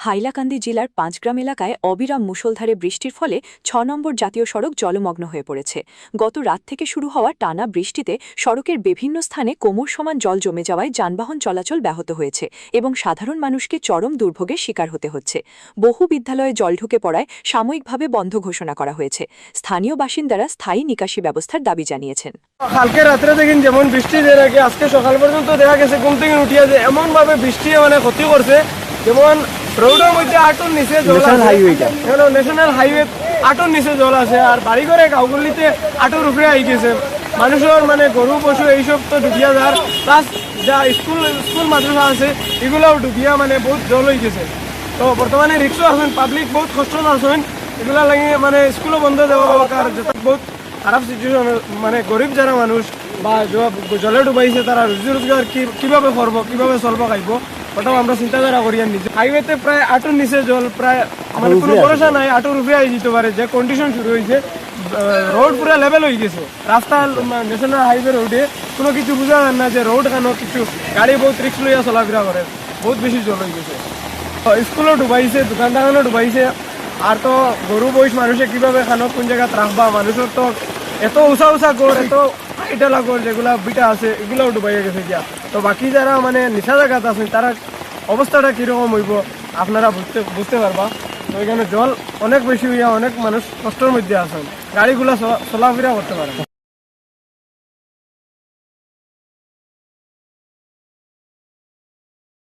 হাইলাকান্দি জেলার পাঁচগ্রাম এলাকায় অবিরাম মুষলধারে বৃষ্টির ফলে ৬ নম্বর জাতীয় সড়ক জলমগ্ন হয়ে পড়েছে। গত রাত থেকে শুরু হওয়া টানা বৃষ্টিতে সড়কের বিভিন্ন স্থানে কোমর সমান জল জমে যাওয়ায় যানবাহন চলাচল ব্যাহত হয়েছে এবং সাধারণ মানুষকে চরম দুর্ভোগের শিকার হতে হচ্ছে। বহু বিদ্যালয়ে জল ঢুকে পড়ায় সাময়িকভাবে বন্ধ ঘোষণা করা হয়েছে। স্থানীয় বাসিন্দারা স্থায়ী নিকাশি ব্যবস্থার দাবি জানিয়েছেন। কালকে রাত্রে দেখেন যেমন বৃষ্টি আজকে সকাল পর্যন্ত দেখা গেছে ঘুম থেকে উঠিয়া যে এমনভাবে বৃষ্টি ক্ষতি করছে, যেমন রোডের মধ্যে আটন নিচে জল আছে, ন্যাশনাল হাইওয়ে আটন নিচে জল আছে, আর বাড়ি ঘরে গাঁওগুলিতে আটোর উপরে আই গেছে। মানুষের গরু পশু এইসব তো ডুবিয়া যার, প্লাস যা স্কুল মাদ্রাসা আছে এগুলোও ডুবিয়া বহুত জল হয়ে গেছে। তো বর্তমানে রিক্সও আছেন, পাবলিক বহুত কষ্ট আছেন, এগুলা লাগে স্কুলও বন্ধ দেওয়া দরকার। যেটা বহুত খারাপ সিচুয়েশন, গরিব যারা মানুষ বা জলে ডুবাইছে তারা রুজি রোজগার কিভাবে করবো, কিভাবে চলবো খাইব, ওটাও আমরা চিন্তাধারা করি। নিজে হাইওয়েতে প্রায় আটোর নিচে জল, প্রায় কোনো ভরসা নাই, আটোর উপরে আই যেতে পারে। যে কন্ডিশন শুরু হয়েছে, রোড পুরো লেভেল হয়ে গেছে। রাস্তা ন্যাশনাল হাইওয়ে রোডে কোনো কিছু বোঝা যায় না যে রোড কেন কিছু, গাড়ি বহুত রিক্স লইয়া চলাফেরা করে, বহুত বেশি জল হয়ে গেছে। স্কুলও ডুবাইছে, দোকান টাকানও ডুবাইছে। আর তো গরু বয়স মানুষে কিভাবে খানো, কোন জায়গায় রাখবা, মানুষের তো এত উঁচা উঁচা গড়, এত ইটালা গড় যেগুলা বিটা আছে এগুলাও ডুবাইয়া গেছে গিয়া। তো বাকি যারা নিচা জায়গাতে আছেন তারা অবস্থাটা কিরকম হইব আপনারা বুঝতে পারবা। তো এখানে জল অনেক বেশি হইয়া অনেক মানুষ কষ্টের মধ্যে আছেন, গাড়িগুলা চলাফেরা করতে পারে।